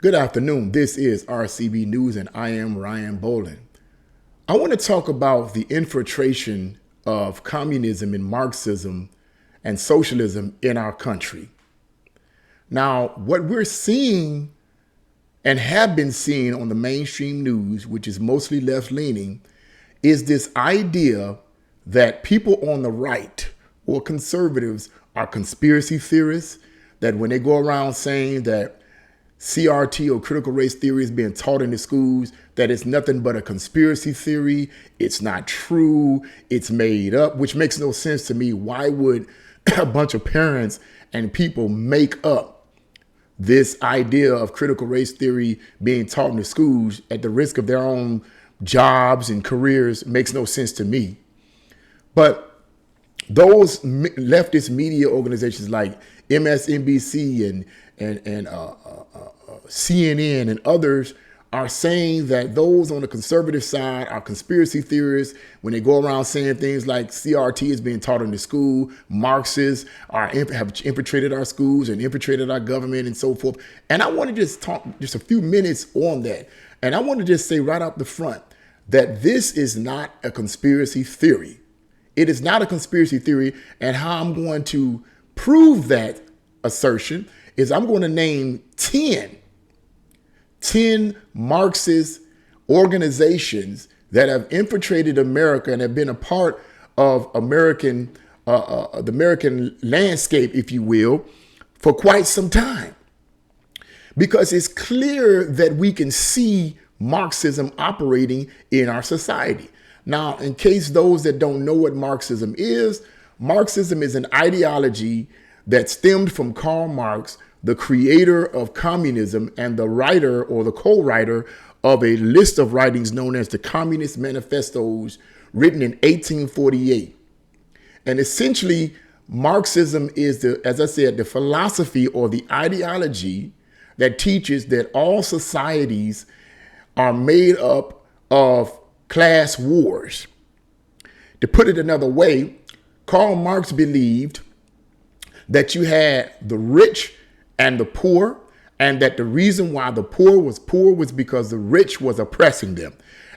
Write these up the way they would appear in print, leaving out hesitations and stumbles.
Good afternoon. This is RCB News, and I am Ryan Bolin. I want to talk about the infiltration of communism and Marxism and socialism in our country. Now, what we're seeing and have been seeing on the mainstream news, which is mostly left-leaning, is this idea that people on the right or conservatives are conspiracy theorists, that when they go around saying that CRT or critical race theory is being taught in the schools, that it's nothing but a conspiracy theory, it's not true, it's made up, which makes no sense to me. Why would a bunch of parents and people make up this idea of critical race theory being taught in the schools at the risk of their own jobs and careers? Makes no sense to me. But those leftist media organizations like MSNBC and CNN and others are saying that those on the conservative side are conspiracy theorists when they go around saying things like CRT is being taught in the school, Marxists have infiltrated our schools and infiltrated our government and so forth. And I want to just talk just a few minutes on that. And I want to just say right up the front that this is not a conspiracy theory. It is not a conspiracy theory. And how I'm going to prove that assertion is I'm going to name 10 Marxist organizations that have infiltrated America and have been a part of the American landscape, if you will, for quite some time. Because it's clear that we can see Marxism operating in our society. Now, in case those that don't know what Marxism is an ideology that stemmed from Karl Marx, the creator of communism and the writer or the co-writer of a list of writings known as the Communist Manifestos, written in 1848. And essentially, Marxism is, as I said, the philosophy or the ideology that teaches that all societies are made up of class wars. To put it another way, Karl Marx believed that you had the rich and the poor, and that the reason why the poor was because the rich was oppressing them.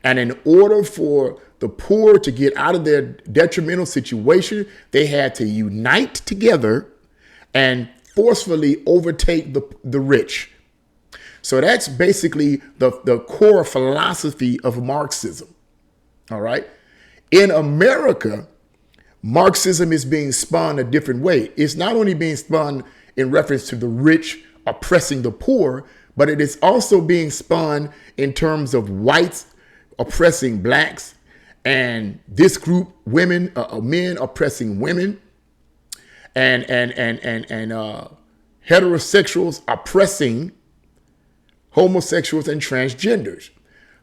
And in order for the poor to get out of their detrimental situation, they had to unite together and forcefully overtake the rich. So that's basically the core philosophy of Marxism. All right. In America, Marxism is being spun a different way. It's not only being spun in reference to the rich oppressing the poor, but it is also being spun in terms of whites oppressing blacks, and this group, men oppressing women, and heterosexuals oppressing homosexuals and transgenders.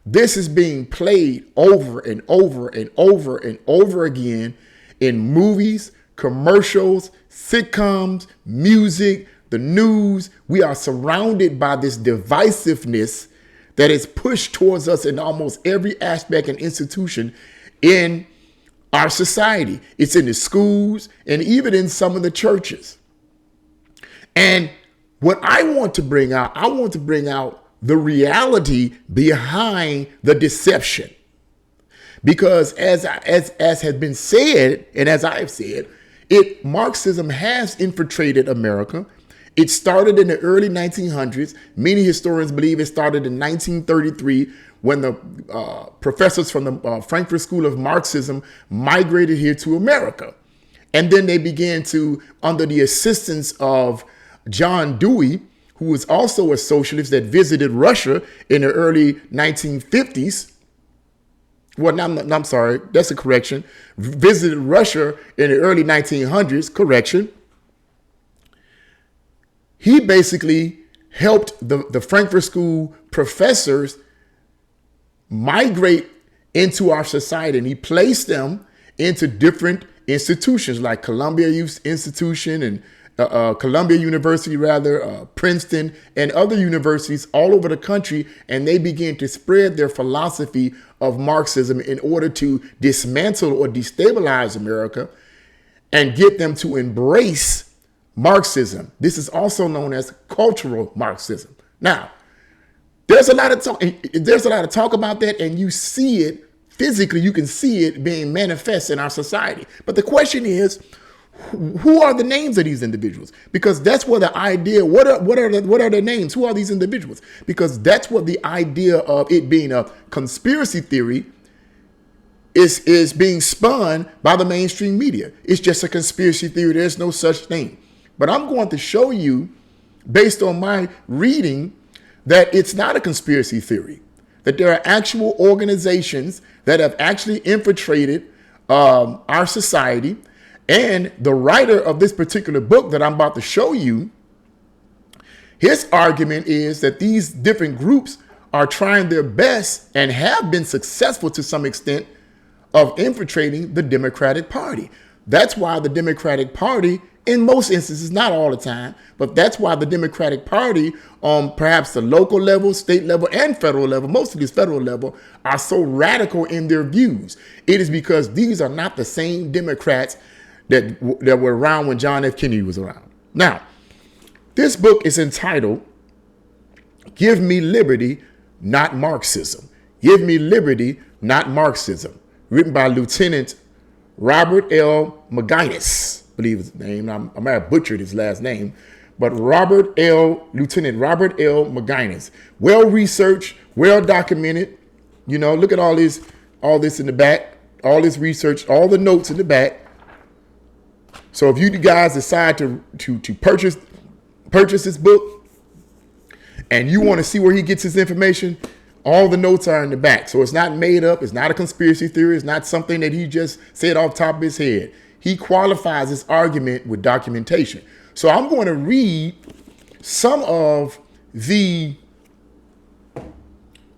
This is being played over and over and over and over again in movies, commercials, sitcoms, music, the news. We are surrounded by this divisiveness that is pushed towards us in almost every aspect and institution in our society. It's in the schools and even in some of the churches. And what I want to bring out the reality behind the deception. Because as has been said, and as I have said, Marxism has infiltrated America. It started in the early 1900s. Many historians believe it started in 1933 when the professors from the Frankfurt School of Marxism migrated here to America. And then they began to, under the assistance of John Dewey, who was also a socialist that visited Russia in the early 1950s. Well, I'm sorry, that's a correction. Visited Russia in the early 1900s, correction. He basically helped the Frankfurt School professors migrate into our society, and he placed them into different institutions like Columbia Institution and Columbia University, Princeton, and other universities all over the country, and they began to spread their philosophy of Marxism in order to dismantle or destabilize America and get them to embrace Marxism. This is also known as cultural Marxism. Now, There's a lot of talk. There's a lot of talk about that, and you see it physically. You can see it being manifest in our society. But the question is, who are the names of these individuals? Because that's where the idea. What are their names? Who are these individuals? Because that's what the idea of it being a conspiracy theory is being spun by the mainstream media. It's just a conspiracy theory. There's no such thing. But I'm going to show you, based on my reading, that it's not a conspiracy theory, that there are actual organizations that have actually infiltrated our society. And the writer of this particular book that I'm about to show you, his argument is that these different groups are trying their best and have been successful to some extent of infiltrating the Democratic Party. That's why the Democratic Party, in most instances, not all the time, but that's why the Democratic Party on perhaps the local level, state level, and federal level, most of these federal level, are so radical in their views. It is because these are not the same Democrats that were around when John F. Kennedy was around. Now, this book is entitled, Give Me Liberty, Not Marxism. Give Me Liberty, Not Marxism. Written by Lieutenant Robert L. Maginnis, I believe his name. I might have butchered his last name, but Lieutenant Robert L. Maginnis. Well researched, well documented. You know, look at all this in the back, all this research, all the notes in the back. So if you guys decide to purchase this book and you want to see where he gets his information, all the notes are in the back. So it's not made up. It's not a conspiracy theory. It's not something that he just said off the top of his head. He qualifies his argument with documentation. So I'm going to read some of the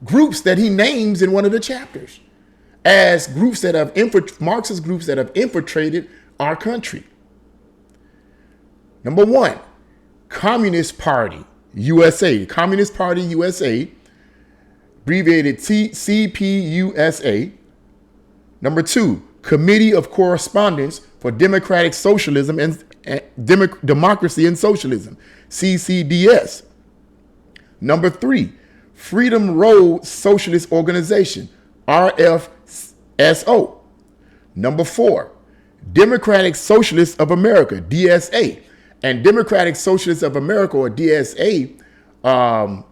groups that he names in one of the chapters as groups that have Marxist groups that have infiltrated our country. Number one, Communist Party USA. Communist Party USA, abbreviated CPUSA. Number two, Committee of Correspondence for Democratic Socialism and Democracy and Socialism, CCDS. Number three, Freedom Road Socialist Organization, RFSO. Number four, Democratic Socialists of America, DSA. And Democratic Socialists of America, or DSA, or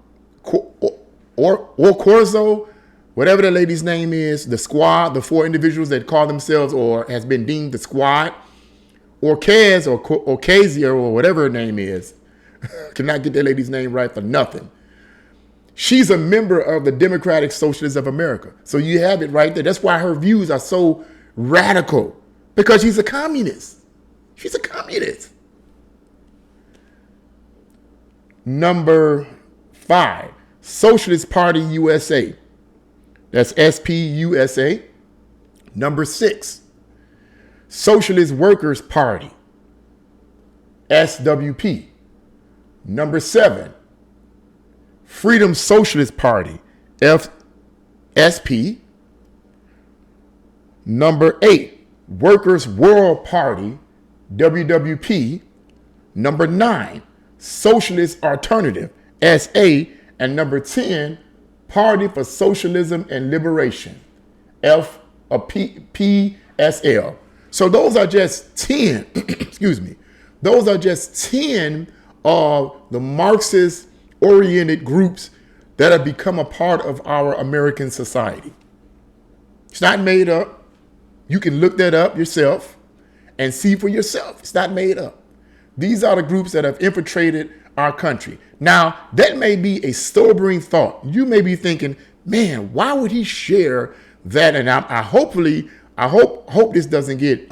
Corso, whatever the lady's name is, the squad, the four individuals that call themselves or has been deemed the squad, or Kaz or Kazia or whatever her name is. Cannot get that lady's name right for nothing. She's a member of the Democratic Socialists of America. So you have it right there. That's why her views are so radical, because she's a communist. She's a communist. Number five, Socialist Party USA. That's SPUSA. Number six, Socialist Workers Party, SWP. Number seven, Freedom Socialist Party, FSP. Number eight, Workers World Party, WWP. Number nine, Socialist Alternative, SA. And number 10, Party for Socialism and Liberation, PSL. So those are just 10, excuse me, those are just 10 of the Marxist-oriented groups that have become a part of our American society. It's not made up. You can look that up yourself and see for yourself. It's not made up. These are the groups that have infiltrated our country. Now, that may be a sobering thought. You may be thinking, man, why would he share that? And I hope this doesn't get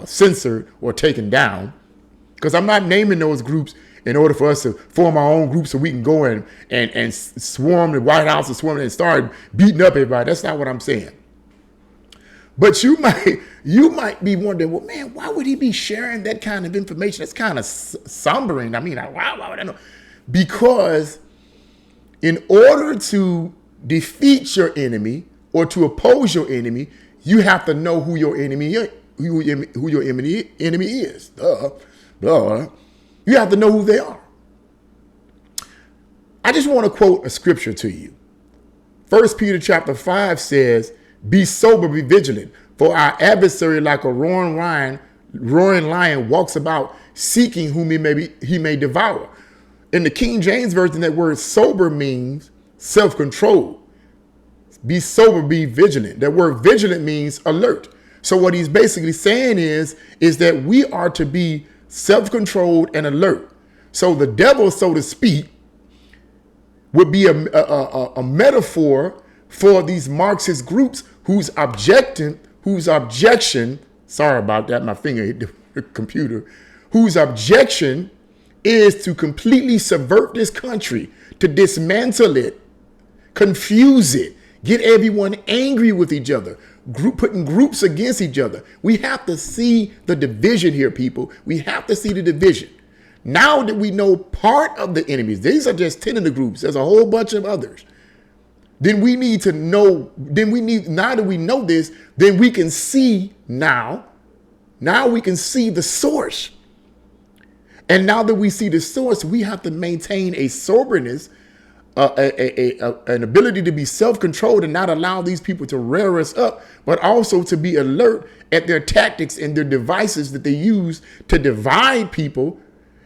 censored or taken down, because I'm not naming those groups in order for us to form our own group so we can go and swarm the White House and start beating up everybody. That's not what I'm saying. But you might be wondering, well, man, why would he be sharing that kind of information? That's kind of sombering. I mean, why would I know? Because in order to defeat your enemy or to oppose your enemy, you have to know who your enemy is. Who your enemy is. You have to know who they are. I just want to quote a scripture to you. 1 Peter chapter 5 says, be sober, be vigilant, for our adversary like a roaring lion walks about seeking whom he may devour. In the King James Version, that word sober means self-control. Be sober, be vigilant. That word vigilant means alert. So what he's basically saying is that we are to be self-controlled and alert. So the devil, so to speak, would be a metaphor for these Marxist groups whose objection, sorry about that, my finger hit the computer, whose objection is to completely subvert this country, to dismantle it, confuse it, get everyone angry with each other, putting groups against each other. We have to see the division here, people. We have to see the division. Now that we know part of the enemies, these are just 10 of the groups. There's a whole bunch of others. Then we need to know, now that we know this, then we can see now we can see the source. And now that we see the source, we have to maintain a soberness, an ability to be self-controlled and not allow these people to rear us up, but also to be alert at their tactics and their devices that they use to divide people,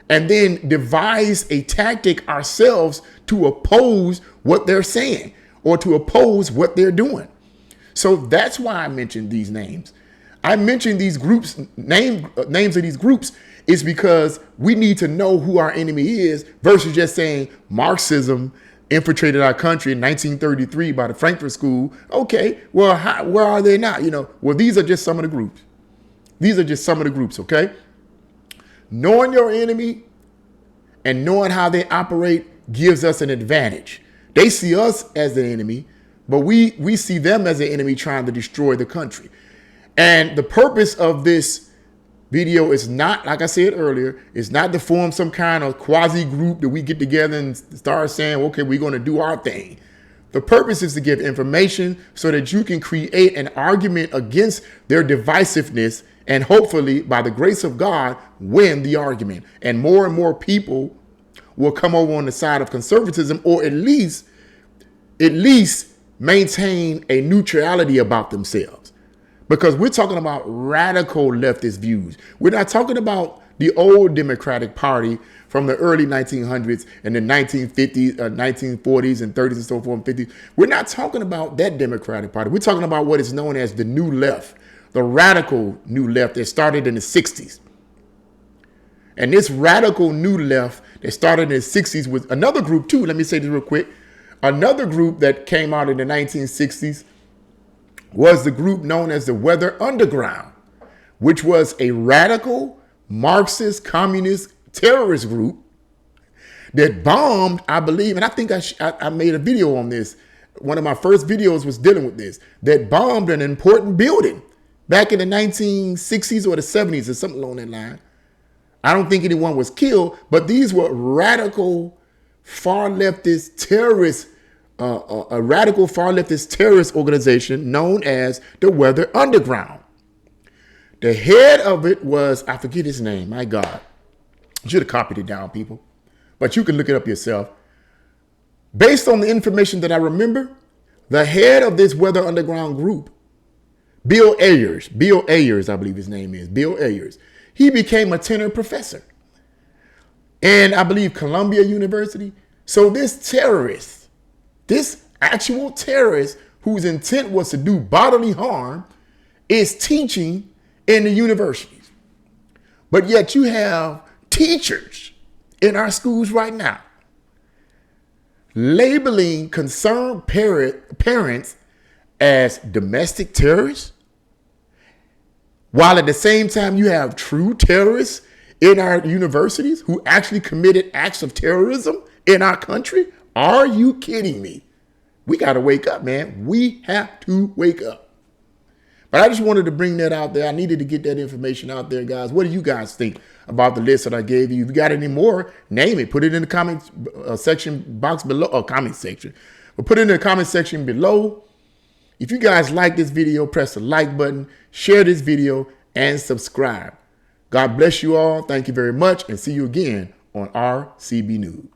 and then devise a tactic ourselves to oppose what they're saying or to oppose what they're doing. So that's why I mentioned these names. I mentioned these groups, names of these groups, is because we need to know who our enemy is versus just saying Marxism infiltrated our country in 1933 by the Frankfurt School. Okay, well, where are they now? Well, these are just some of the groups. These are just some of the groups, okay? Knowing your enemy and knowing how they operate gives us an advantage. They see us as the enemy, but we see them as the enemy trying to destroy the country. And the purpose of this video is not, like I said earlier, it's not to form some kind of quasi group that we get together and start saying, okay, we're going to do our thing. The purpose is to give information so that you can create an argument against their divisiveness and hopefully, by the grace of God, win the argument. And more people will come over on the side of conservatism, or at least maintain a neutrality about themselves. Because we're talking about radical leftist views. We're not talking about the old Democratic Party from the early 1900s and the 1950s, 1940s and 30s and so forth and 50s. We're not talking about that Democratic Party. We're talking about what is known as the New Left, the radical New Left that started in the 60s. And this radical New Left that started in the 60s was another group too. Let me say this real quick. Another group that came out in the 1960s was the group known as the Weather Underground, which was a radical Marxist communist terrorist group that bombed, I believe, and I think I made a video on this. One of my first videos was dealing with this, that bombed an important building back in the 1960s or the 70s or something along that line. I don't think anyone was killed, but these were radical far leftist terrorists, a radical far leftist terrorist organization known as the Weather Underground. The head of it was, I forget his name, my God. You should have copied it down, people. But you can look it up yourself. Based on the information that I remember, the head of this Weather Underground group, Bill Ayers, I believe his name is, Bill Ayers, he became a tenor professor in, I believe, Columbia University. So this terrorist, this actual terrorist whose intent was to do bodily harm, is teaching in the universities. But yet you have teachers in our schools right now labeling concerned parents as domestic terrorists, while at the same time you have true terrorists in our universities who actually committed acts of terrorism in our country. Are you kidding me? We got to wake up, man. We have to wake up. But I just wanted to bring that out there. I needed to get that information out there, guys. What do you guys think about the list that I gave you? If you got any more, name it. Put it in the comment section box below, or comment section. But put it in the comment section below. If you guys like this video, press the like button, share this video, and subscribe. God bless you all. Thank you very much, and see you again on RCB News.